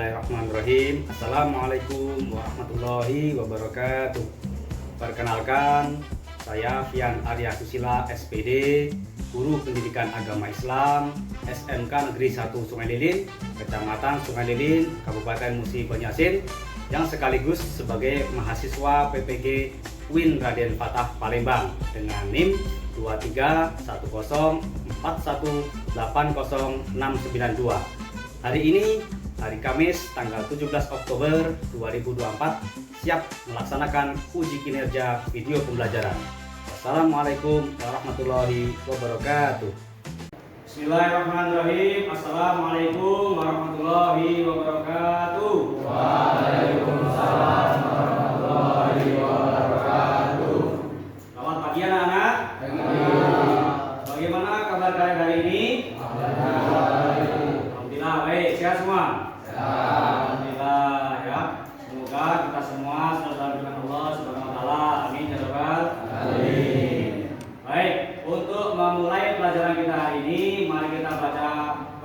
Bismillahirrahmanirrahim. Assalamualaikum warahmatullahi wabarakatuh. Perkenalkan, saya Fian Arya Susila SPD, Guru Pendidikan Agama Islam SMK Negeri 1 Sungai Lilin, Kecamatan Sungai Lilin, Kabupaten Musi Banyu, yang sekaligus sebagai mahasiswa PPG UIN Raden Fatah Palembang dengan NIM 23114180692. Hari ini, hari Kamis, tanggal 17 Oktober 2024, siap melaksanakan uji kinerja video pembelajaran. Assalamualaikum warahmatullahi wabarakatuh. Bismillahirrahmanirrahim. Assalamualaikum warahmatullahi wabarakatuh. Waalaikumsalam warahmatullahi wabarakatuh. Selamat pagi anak-anak. Bagaimana kabar kalian hari ini? Alhamdulillah baik, sehat semua. Alhamdulillah ya. Semoga kita semua selalu dengan Allah Subhanahu wa taala. Amin ya rabbal alamin. Baik, untuk memulai pelajaran kita hari ini, mari kita baca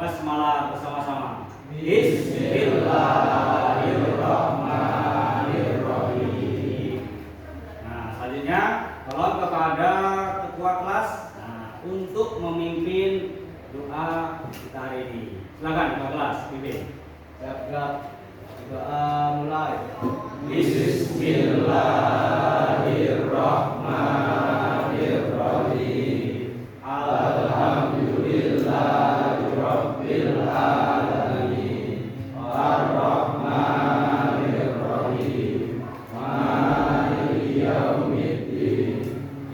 basmalah bersama-sama. Bismillahirrahmanirrahim. Nah, selanjutnya tolong kepada ketua kelas untuk memimpin doa kita hari ini. Silakan ketua kelas, pimpin. Siap, doa mulai. Bismillahirrahmanirrahim. Alhamdulillahirabbil alamin. Arrahmanirrahim. Maliki yaumiddin.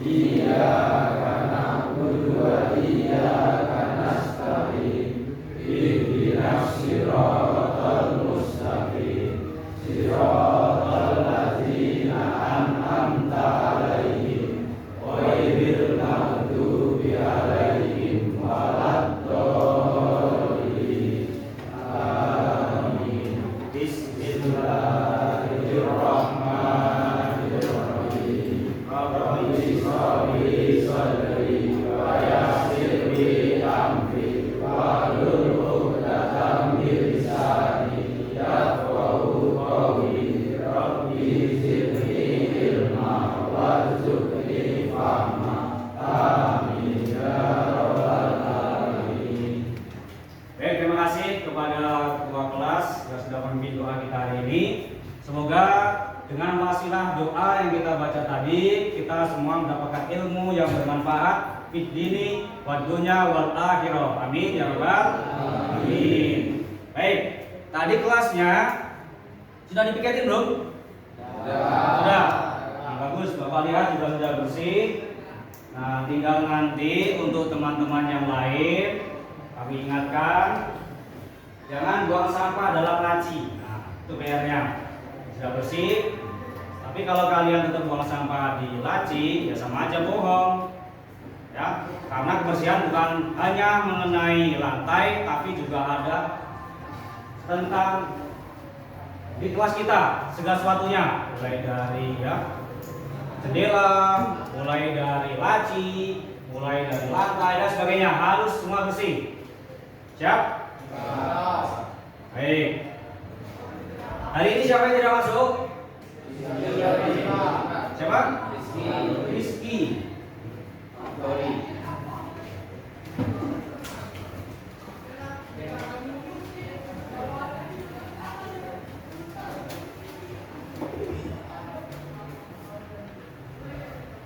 Iyyaka na'budu wa iyyaka nasta'in. Ihdinas siratal mustaqim. Siratal ladzina an'amta 'alaihim ghairil maghdubi 'alaihim waladdallin. Amin. Bismillahirrahmanirrahim. Rabbi shrahli sadri wa yassir li amri wahlul 'uqdatam min lisani yafqahu qawli. Rabbi zidni ilma warzuqni fahma. Amin ya rabbal alamin. Baik, terima kasih kepada ketua kelas yang sudah memimpin doa kita hari ini. Semoga dengan wasilah doa yang kita baca tadi, kita semua mendapatkan ilmu yang bermanfaat fid dini wad dunya wal akhirah. Amin ya rabbal alamin. Baik, tadi kelasnya sudah dipiketin belum? Sudah. Nah, bagus, Bapak lihat juga sudah bersih. Nah, tinggal nanti untuk teman-teman yang lain kami ingatkan, jangan buang sampah dalam laci. Nah, itu PR-nya. Sudah bersih. Tapi kalau kalian tetap buang sampah di laci, ya sama aja bohong. Ya, karena kebersihan bukan hanya mengenai lantai, tapi juga ada tentang di kelas kita segala sesuatunya, mulai dari jendela, mulai dari laci, mulai dari lantai dan sebagainya, harus semua bersih. Siap? Baik. Hari ini siapa yang tidak masuk? Siapa? Rizky.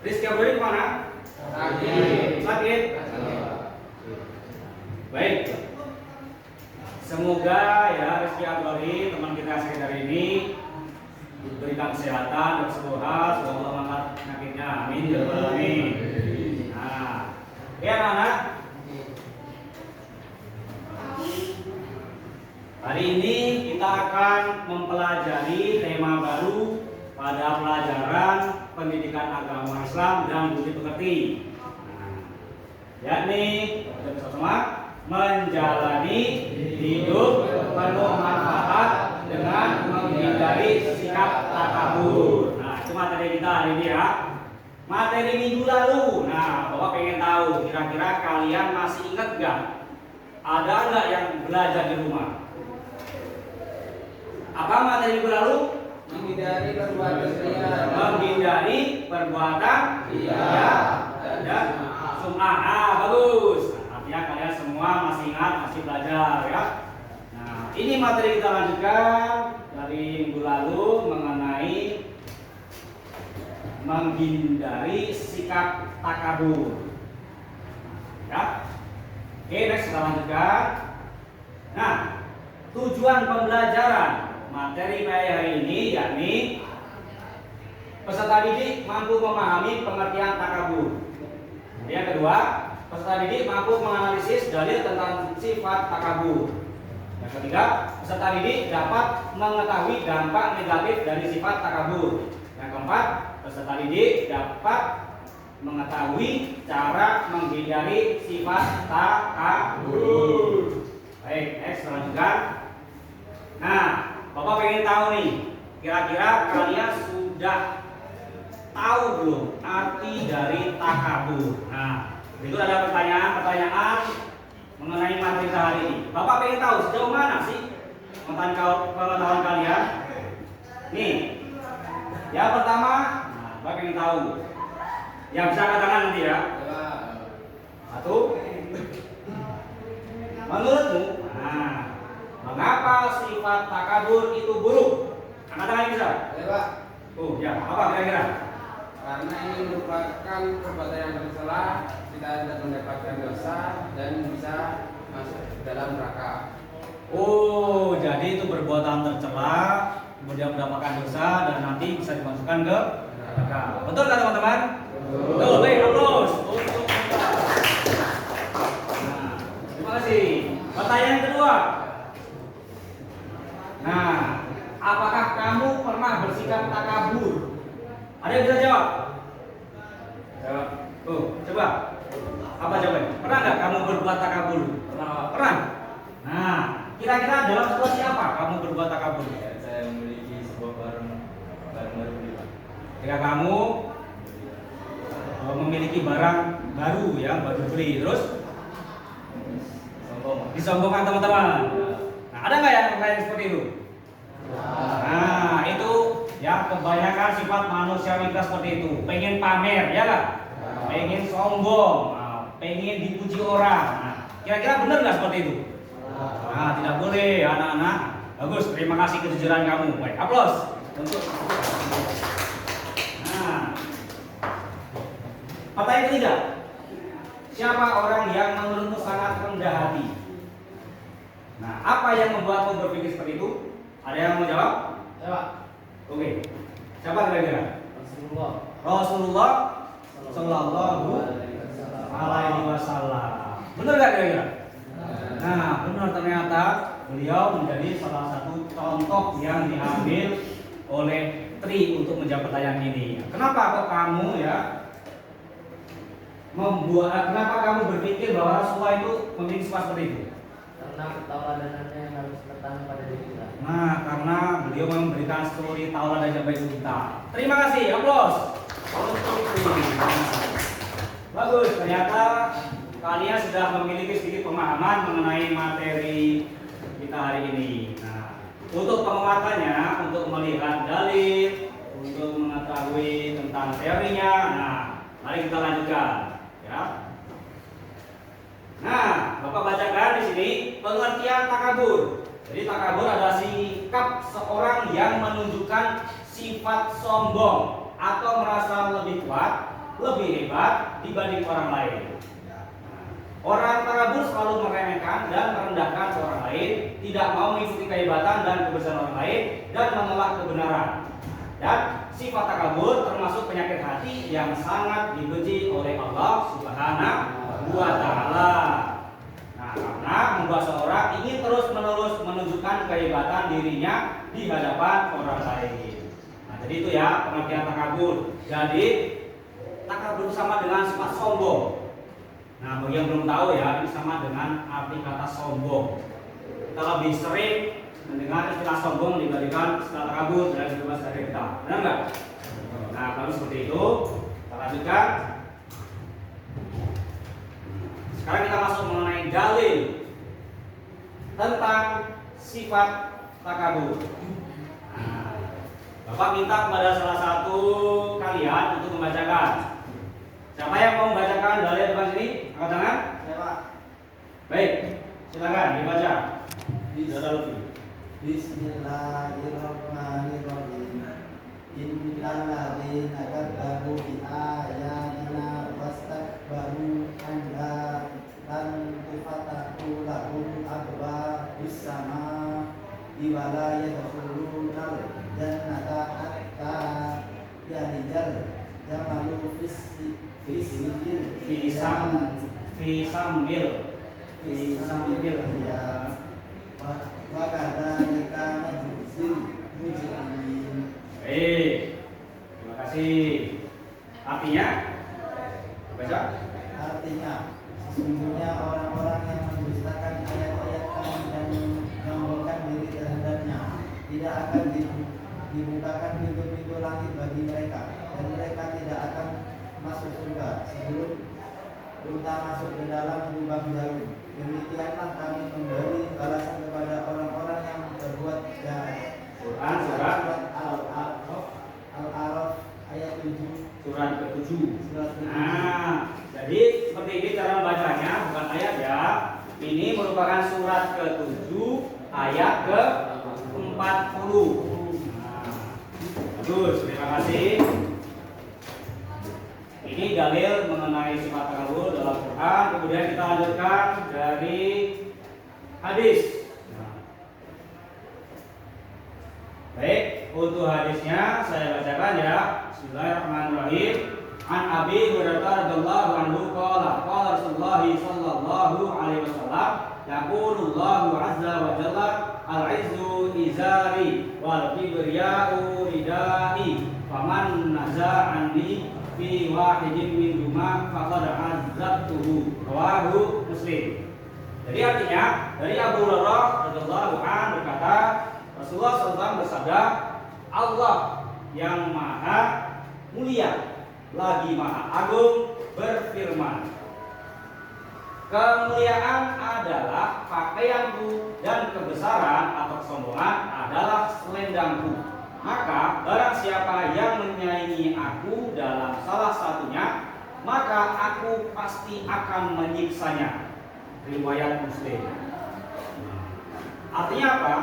Rizky Abdul kemana? Sakit. Baik. Semoga ya Rizky Abdul, teman kita yang sakit hari ini, diberikan kesehatan dan kesembuhan, semoga Allah mengangkat penyakitnya. Amin ya rabbal alamin. Nah, ya anak-anak. Hari ini kita akan mempelajari tema baru pada pelajaran pendidikan agama Islam dan budi pekerti. Yakni bersama menjalani hidup penuh manfaat dengan menghindari sikap takabur. Nah, itu materi kita hari ini ya. Materi minggu lalu. Nah, Bapak pengen tahu kira-kira kalian masih ingat gak? Ada nggak yang belajar di rumah? Apa materi minggu lalu? Menghindari perbuatan ria. Menghindari perbuatan Ria dan sum'ah. Bagus. Artinya kalian semua masih ingat, masih belajar ya. Nah, ini materi kita lanjutkan dari minggu lalu mengenai menghindari sikap takabur. Ya. Oke, next kita lanjutkan. Nah, tujuan pembelajaran materi hari ini yakni peserta didik mampu memahami pengertian takabur. Yang kedua, peserta didik mampu menganalisis dalil tentang sifat takabur. Yang ketiga, peserta didik dapat mengetahui dampak negatif dari sifat takabur. Yang keempat, peserta didik dapat mengetahui cara menghindari sifat takabur. Baik, next lanjutkan. Nah, Bapak pengen tahu nih, kira-kira kalian sudah tahu belum arti dari takabur? Nah, itu ada pertanyaan mengenai materi kita hari ini. Bapak pengen tahu sejauh mana sih pengetahuan kalian? Nih, yang pertama, Bapak pengen tahu. Yang bisa angkat tangan nanti ya. Satu. Menurutmu, mengapa sifat takabur itu buruk? Angkat tangan bisa? Ya, Pak. Ya, apa kira-kira? Karena ini merupakan perbuatan yang tercela, kita tidak mendapatkan dosa dan bisa masuk dalam neraka. Oh, jadi itu perbuatan tercela, kemudian mendapatkan dosa dan nanti bisa dimasukkan ke neraka. Betul kan teman-teman? Betul. Baik, aplaus untuk kita. Nah, terima kasih. Pertanyaan kedua. Nah, apakah kamu pernah bersikap takabur? Ada yang bisa jawab? Jawab. Coba. Apa jawabannya? Pernah nggak kamu berbuat takabur? Pernah. Nah, kira-kira dalam situasi apa kamu berbuat takabur? Saya memiliki sebuah barang baru. Ketika kamu memiliki barang baru ya, baru beli, terus disombongkan teman-teman. Nah, ada nggak yang lain seperti itu? Nah, itu ya kebanyakan sifat manusia kita seperti itu. Pengen pamer, ya kan? Pengen sombong, pengen dipuji orang. Nah, kira-kira benar nggak seperti itu? Nah, tidak boleh anak-anak. Bagus, terima kasih kejujuran kamu. Baik, aplaus untuk. Nah, pertanyaan ketiga. Siapa orang yang menurutmu sangat rendah hati? Nah, apa yang membuatmu berpikir seperti itu? Ada yang mau jawab? Ya, Pak. Oke. Siapa kira-kira? Rasulullah Sallallahu Alaihi Wasallam. Benar nggak kira-kira? Nah, benar, ternyata beliau menjadi salah satu contoh yang diambil oleh Tri untuk menjawab pertanyaan ini. Kenapa kok kamu ya kenapa kamu berpikir bahwa Rasulullah itu memiliki sifat seperti itu? Karena ketauladanannya yang harus bertahan pada diri kita. Nah, karena beliau memberikan suri tauladan yang baik untuk kita. Terima kasih, aplaus. Bagus, ternyata kalian sudah memiliki sedikit pemahaman mengenai materi kita hari ini. Nah, untuk penguatannya, untuk melihat dalil, untuk mengetahui tentang teorinya, nah, mari kita lanjutkan, ya. Nah, Bapak bacakan di sini pengertian takabur. Jadi takabur adalah sikap seorang yang menunjukkan sifat sombong atau merasa lebih kuat, lebih hebat dibanding orang lain. Orang takabur selalu meremehkan dan merendahkan orang lain, tidak mau mengikuti kehebatan dan kebesaran orang lain, dan menolak kebenaran. Dan sifat takabur termasuk penyakit hati yang sangat dibenci oleh Allah Subhanahu wa Ta'ala. Nah, karena membuat seorang ingin terus-menerus menunjukkan kehebatan dirinya di hadapan orang lain. Nah, jadi itu ya pengertian takabur. Jadi takabur sama dengan sifat sombong. Nah, bagi yang belum tahu ya, ini sama dengan arti kata sombong. Kita lebih sering mendengar istilah sombong dibandingkan istilah takabur dan bebas dari kita. Benar nggak? Nah, kalau seperti itu, kita lanjutkan. Sekarang kita masuk mengenai dalil tentang sifat takabur. Bapak minta kepada salah satu kalian untuk membacakan. Siapa yang mau membacakan dalil depan sini? Angkat tangan. Ya Pak. Baik, silakan dibaca. Bismillahirrahmanirrahim. Innal ladzina kadzabu bi ayatina wastakbaru anha lan tufatahu lahum abwabus samaa'i wa la yadkhulunal jannata hatta yalijal jamalu Fi sambil ya wa kadzalika najzil mujrimin. Terima kasih. Artinya baca. Artinya sesungguhnya orang-orang yang mendustakan ayat-ayat kami dan menyombongkan diri terhadapnya tidak akan dibukakan pintu-pintu langit bagi mereka dan mereka tidak akan masuk surga sebelum unta masuk ke dalam lubang jarum. Demikianlah kami memberi balasan kepada orang-orang yang berbuat jahat. Quran surat Al-A'raf ayat 7. Surat ke-7. Surat ke-7. Nah, jadi seperti ini cara membacanya, bukan ayat ya. Ini merupakan surat ke-7 ayat ke-40. Nah, bagus, terima kasih. Ini dalil mengenai sifat takabur dalam Quran. Kemudian kita lanjutkan dari hadis. Baik, untuk hadisnya saya bacakan ya. Bismillahirrahmanirrahim. An Abi Hurairah radhiyallahu anhu qala qala Rasulullah sallallahu alaihi wasallam yaqulullahu azza wa jalla al-izzu izari wal kibriya'u ridai faman naza'ani fi wahidin min huma faqad azzabtuhu rawahu Muslim. Jadi artinya dari Abu Hurairah radhiyallahu anhu berkata Rasulullah SAW bersabda, Allah yang maha mulia lagi maha agung berfirman, kemuliaan adalah pakaianku dan kebesaran atau kesombongan adalah selendangku. Maka barang siapa yang menyaingi aku dalam salah satunya, maka aku pasti akan menyiksanya. Riwayat Muslim. Artinya apa?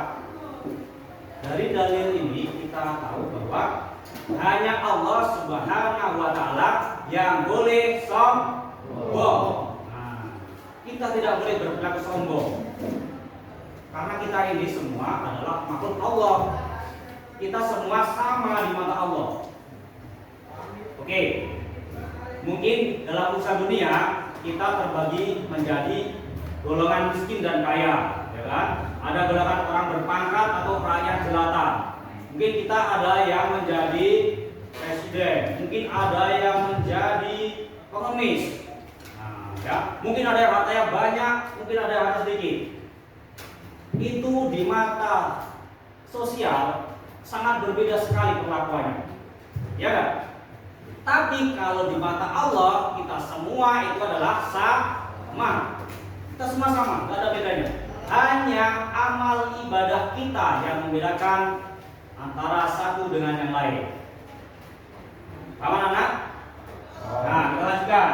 Dari dalil ini kita tahu bahwa hanya Allah Subhanahu wa taala yang boleh sombong. Nah, kita tidak boleh berperilaku sombong. Karena kita ini semua adalah makhluk Allah. Kita semua sama di mata Allah. Oke. Mungkin dalam urusan dunia kita terbagi menjadi golongan miskin dan kaya, ya kan? Ada golongan orang berpangkat atau rakyat jelata. Mungkin kita ada yang menjadi presiden, mungkin ada yang menjadi pengemis. Nah, ya, mungkin ada yang hartanya banyak, mungkin ada yang harta sedikit. Itu di mata sosial sangat berbeda sekali perlakuannya. Ya kan? Tapi kalau di mata Allah kita semua itu adalah sama. Kita semua sama, nggak ada bedanya. Hanya amal ibadah kita yang membedakan antara satu dengan yang lain. Paham anak? Nah, kita lanjutkan.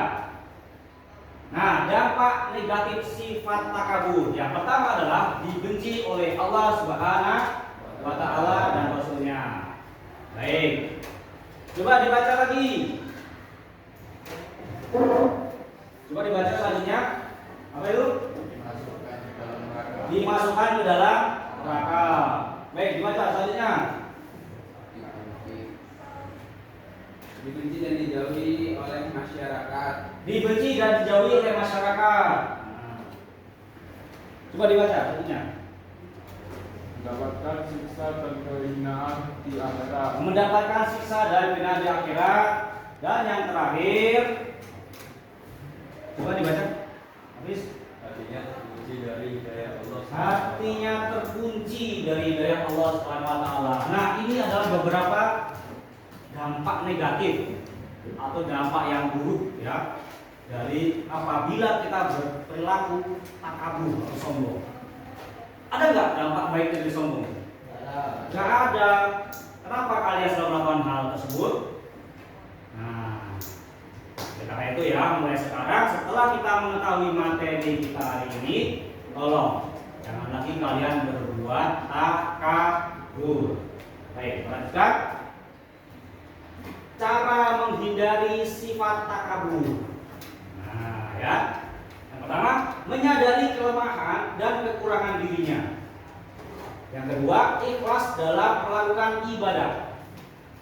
Nah, dampak negatif sifat takabur yang pertama adalah dibenci oleh Allah Subhanahu wa taala dan Rasulnya. Baik. Coba dibaca lagi. Coba dibaca selanjutnya. Apa itu? Dimasukkan ke dalam neraka. Baik, dibaca selanjutnya. Dibenci dan dijauhi oleh masyarakat. Dibenci dan dijauhi oleh masyarakat. Coba dibaca selanjutnya. Mendapatkan siksa dan kehinaan di akhirat. Mendapatkan siksa dan kehinaan di akhirat. Dan yang terakhir, coba dibaca. Habis. Artinya terkunci dari hidayah Allah. Artinya terkunci dari hidayah Allah Subhanahu wa taala. Nah, ini adalah beberapa dampak negatif atau dampak yang buruk ya dari apabila kita berperilaku takabur atau sombong. Ada nggak dampak baik dari sombong? Nggak ada. Kenapa kalian sudah melakukan hal tersebut? Nah, karena itu ya, mulai sekarang setelah kita mengetahui materi kita hari ini, tolong jangan lagi kalian berbuat takabur. Baik, perhatikan cara menghindari sifat takabur. Nah, ya. Yang pertama, menyadari kelemahan dan kekurangan dirinya. Yang kedua, ikhlas dalam melakukan ibadah.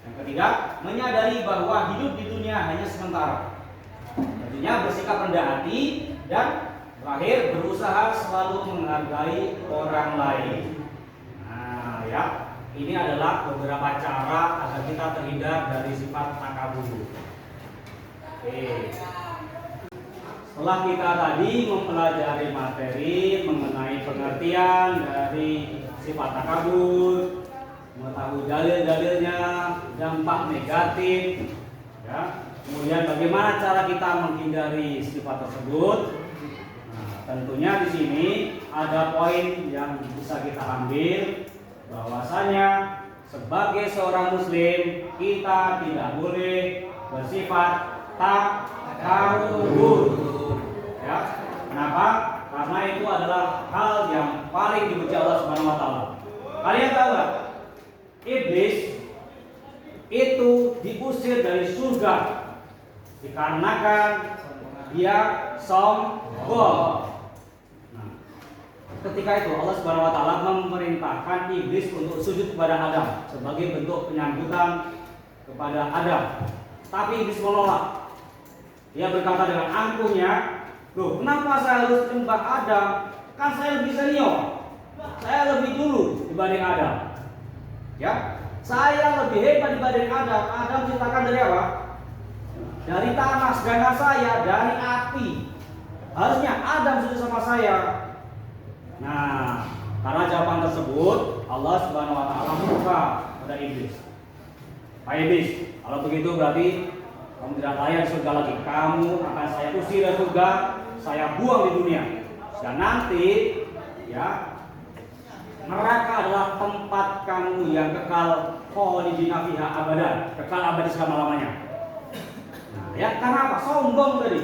Yang ketiga, menyadari bahwa hidup di dunia hanya sementara. Tentunya bersikap rendah hati, dan terakhir berusaha selalu menghargai orang lain. Nah, ya, ini adalah beberapa cara agar kita terhindar dari sifat takabur. Oke. Setelah kita tadi mempelajari materi mengenai pengertian dari sifat takabur, mengetahui dalil-dalilnya, dampak negatif, ya. Kemudian bagaimana cara kita menghindari sifat tersebut? Nah, tentunya di sini ada poin yang bisa kita ambil, bahwasanya sebagai seorang muslim kita tidak boleh bersifat takabur. Ya, kenapa? Karena itu adalah hal yang paling dibenci Allah Subhanahu wa taala. Kalian tahu nggak? Iblis itu diusir dari surga dikarenakan dia sombong. Nah, ketika itu Allah Subhanahu wa taala memerintahkan iblis untuk sujud kepada Adam sebagai bentuk penyambutan kepada Adam. Tapi iblis menolak. Dia berkata dengan angkuhnya, "Loh, kenapa saya harus menyembah Adam? Kan saya lebih senior. Saya lebih dulu dibanding Adam." Ya, saya lebih hebat dibanding Adam. Adam diciptakan dari apa? Dari tanah, sedangkan saya dari api. Harusnya Adam sujud sama saya. Nah, karena jawaban tersebut, Allah Subhanahu wa taala murka pada iblis. Pak iblis, kalau begitu berarti kamu tidak layak surga lagi. Kamu akan saya usir dari surga, saya buang di dunia. Dan nanti, ya, neraka adalah tempat kamu yang kekal khalidina fiha abadan, kekal abadi selama-lamanya. Nah, ya, karena apa? Sombong tadi.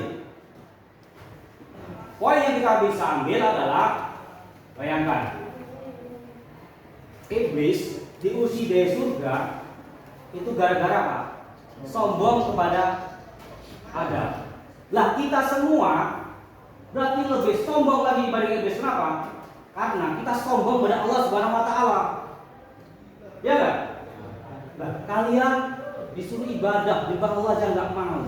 Poin yang kita bisa ambil adalah, bayangkan, iblis diusir dari surga itu gara-gara apa? Sombong kepada Adam. Lah kita semua berarti lebih sombong lagi dibanding iblis. Kenapa? Karena kita sombong pada Allah Subhanahu wa taala. Ya enggak? Nah, kalian disuruh ibadah, ibadah Allah aja enggak mau.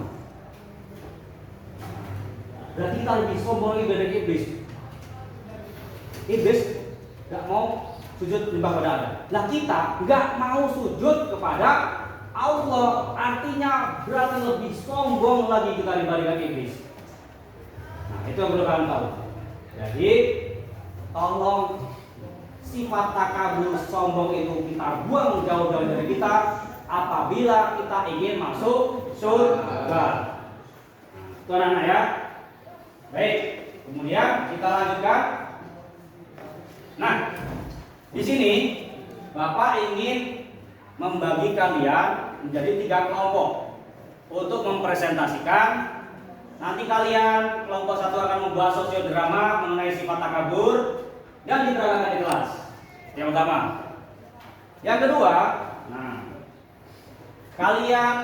Berarti kita lebih sombong lagi dari iblis. Iblis enggak mau sujud menyembah pada Allah. Lah kita enggak mau sujud kepada Allah, artinya berarti lebih sombong lagi kita dibandingkan iblis. Nah, itu yang perlu kalian tahu. Jadi, tolong sifat takabur sombong itu kita buang jauh-jauh dari kita apabila kita ingin masuk surga. Itu anak-anak ya. Baik, kemudian kita lanjutkan. Nah, di sini Bapak ingin membagi kalian menjadi 3 kelompok untuk mempresentasikan. Nanti kalian kelompok 1 akan membahas sosiodrama mengenai sifat takabur dan diterangkan di kelas. Yang pertama. Yang kedua, nah, kalian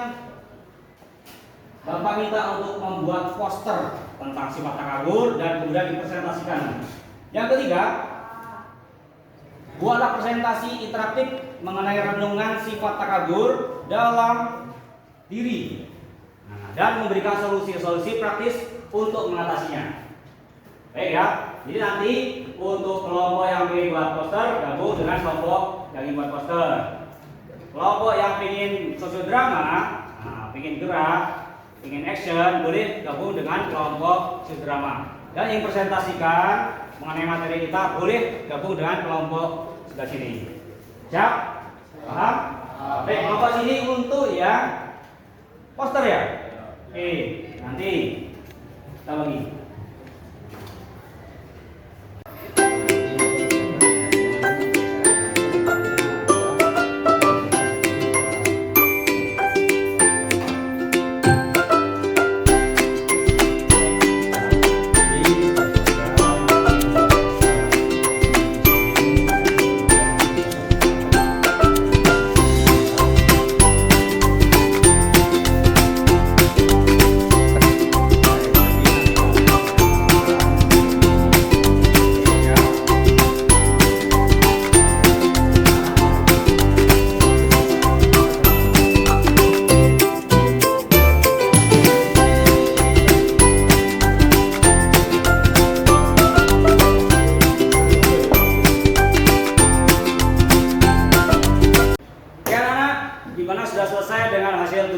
Bapak minta untuk membuat poster tentang sifat takabur dan kemudian dipresentasikan. Yang ketiga, buatlah presentasi interaktif mengenai renungan sifat takabur dalam diri, dan memberikan solusi-solusi praktis untuk mengatasinya. Baik ya, jadi nanti untuk kelompok yang ingin buat poster gabung dengan kelompok yang ingin buat poster. Kelompok yang ingin sosiodrama, ingin gerak, ingin action, boleh gabung dengan kelompok sosiodrama. Dan yang presentasikan mengenai materi kita boleh gabung dengan kelompok sebelah sini. Siap? Paham? Baik, kelompok sini untuk yang poster ya. Oke, nanti kita bagi.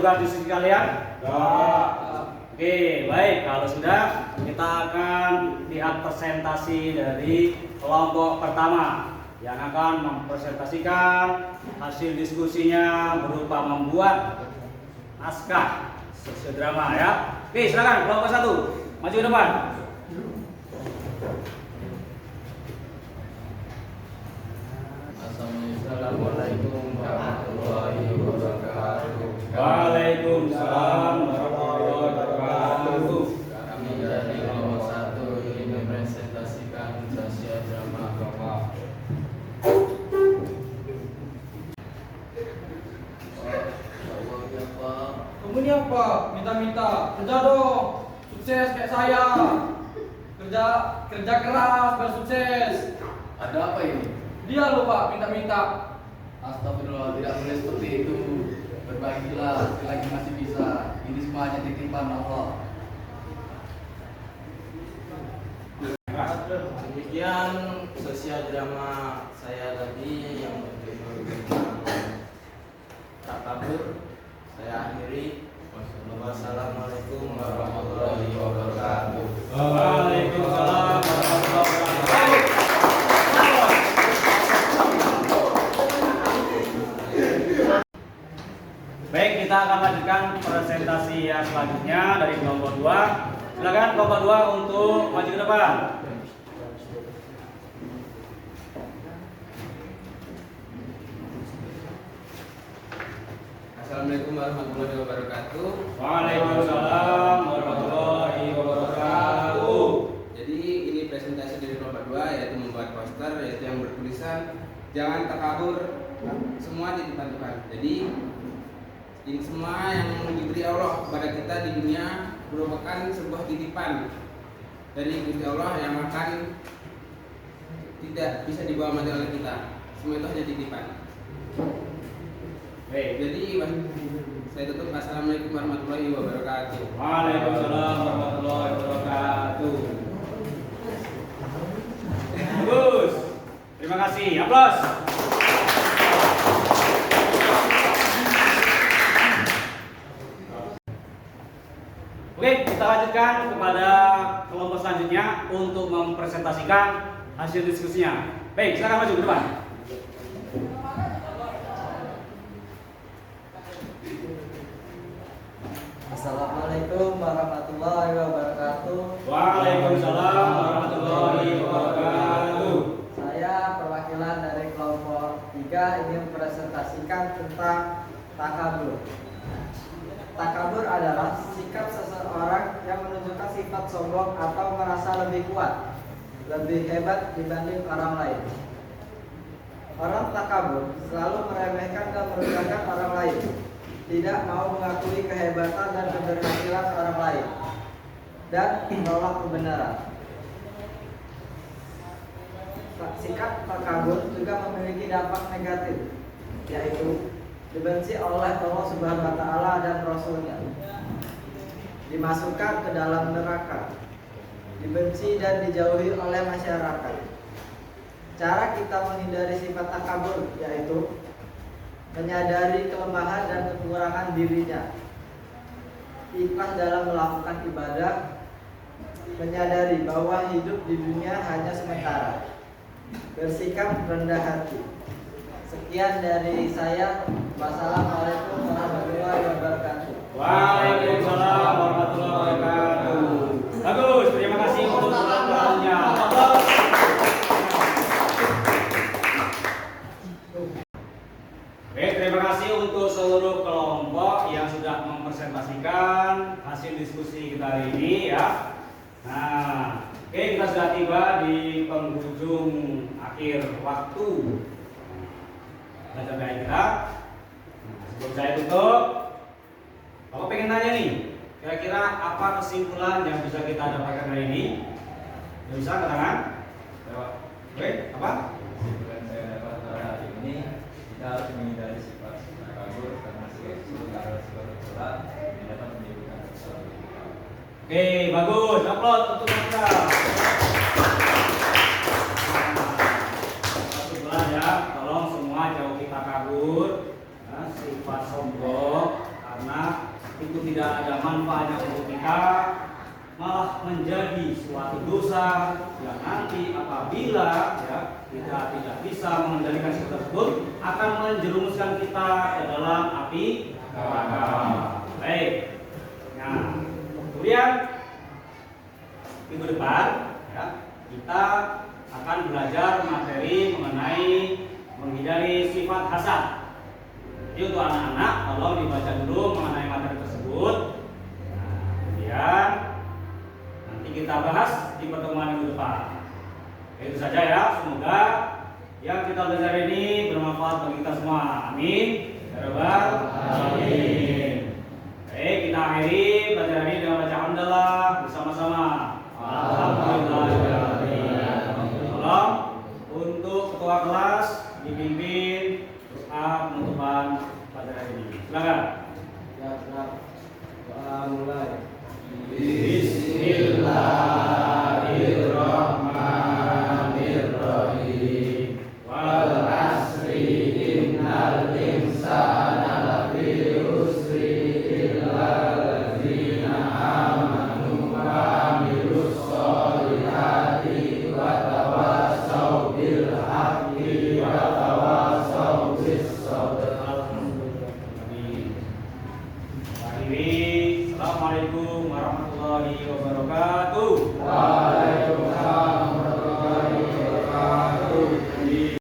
tugas diskusi kalian? Oke, baik. Kalau sudah, kita akan lihat presentasi dari kelompok pertama yang akan mempresentasikan hasil diskusinya berupa membuat naskah sosiodrama ya. Oke, silakan kelompok 1 maju ke depan. Assalamualaikum warahmatullahi wabarakatuh. Waalaikumsalam warahmatullahi wabarakatuh. Kami dari kelompok 1 ingin mempresentasikan sosiodrama Bapak. Kamu ini apa? Minta-minta. Kerja dong. Sukses kayak saya. Kerja keras biar sukses. Ada apa ini? Dia loh Pak, minta-minta. Astagfirullah, tidak boleh seperti itu. Berbagilah selagi masih bisa. Ini semuanya titipan Allah. Demikian sosial drama saya tadi yang berjudul Tak Kabur. Saya akhiri. Wassalamualaikum warahmatullahi wabarakatuh. Waalaikumsalam warahmatullahi wabarakatuh. Baik, kita akan lanjutkan presentasi yang selanjutnya dari kelompok 2. Silakan kelompok 2 untuk maju ke depan. Assalamualaikum warahmatullahi wabarakatuh. Waalaikumsalam warahmatullahi wabarakatuh. Jadi ini presentasi dari kelompok 2 yaitu membuat poster yaitu yang bertulisan jangan takabur, semua titipan Tuhan. Jadi ini semua yang diberi Allah kepada kita di dunia merupakan sebuah titipan dari Gusti Allah yang akan tidak bisa dibawa mati oleh kita. Semua itu hanya titipan. Baik. Jadi saya tutup. Assalamualaikum warahmatullahi wabarakatuh. Waalaikumsalam warahmatullahi wabarakatuh. Bagus. Terima kasih. Aplaus. Oke, kita lanjutkan kepada kelompok selanjutnya untuk mempresentasikan hasil diskusinya. Baik, silakan maju ke depan. Assalamualaikum warahmatullahi wabarakatuh. Waalaikumsalam warahmatullahi wabarakatuh. Saya perwakilan dari kelompok 3 ingin mempresentasikan tentang takabur. Takabur adalah sikap seseorang yang menunjukkan sifat sombong atau merasa lebih kuat, lebih hebat dibanding orang lain. Orang takabur selalu meremehkan dan merendahkan orang lain, tidak mau mengakui kehebatan dan keberhasilan orang lain, dan menolak kebenaran. Sikap takabur juga memiliki dampak negatif, yaitu dibenci oleh Allah Subhanahu wa Ta'ala dan Rasul-Nya, dimasukkan ke dalam neraka, dibenci dan dijauhi oleh masyarakat. Cara kita menghindari sifat takabur yaitu menyadari kelemahan dan kekurangan dirinya, ikhlas dalam melakukan ibadah, menyadari bahwa hidup di dunia hanya sementara, bersikap rendah hati. Sekian dari saya. Wassalamualaikum warahmatullahi wabarakatuh. Waalaikumsalam warahmatullahi wabarakatuh. Bagus, terima kasih untuk penontonnya. Baik, terima kasih untuk seluruh kelompok yang sudah mempresentasikan hasil diskusi kita hari ini ya. Nah, oke, kita sudah tiba di penghujung akhir waktu belajar kita. Sebelum saya tutup, Bapak pengen nanya nih, kira-kira apa kesimpulan yang bisa kita dapatkan hari ini? Yang bisa keterangan? Oke, apa? Kesimpulan saya dapat pada hari ini, kita harus menghindari sifat takabur karena segala kebetulan yang dapat menimbulkan kesalahan. Oke, bagus. Aplaus untuk kita. Kesimpulan ya, tolong semua jauhi takabur, sifat sombong karena itu tidak ada manfaatnya untuk kita, malah menjadi suatu dosa yang nanti apabila ya kita tidak bisa mengendalikan sikap tersebut akan menjerumuskan kita ke dalam api neraka. Baik. Nah, kemudian minggu depan ya, kita akan belajar materi mengenai menghindari sifat hasad. Jadi untuk anak-anak tolong dibaca dulu mengenai materi tersebut. Nah, kemudian nanti kita bahas di pertemuan minggu depan. Itu saja ya, semoga yang kita belajar ini bermanfaat bagi kita semua. Amin. Ya Rabbal Alamin. Baik, kita akhiri pelajaran ini dengan baca hamdalah bersama-sama. Alhamdulillah. Tolong untuk ketua kelas dipimpin doa penutupan pelajaran ini. Silakan. Ya, siap. Doa mulai. Bismillahirrahmanirrahim. Wal asri innal insana lafi khusri illa alladzina amanu wa amilus sholihati wa tawassaw bil haqqi wa tawassaw bis sabr. Assalamualaikum warahmatullahi wabarakatuh.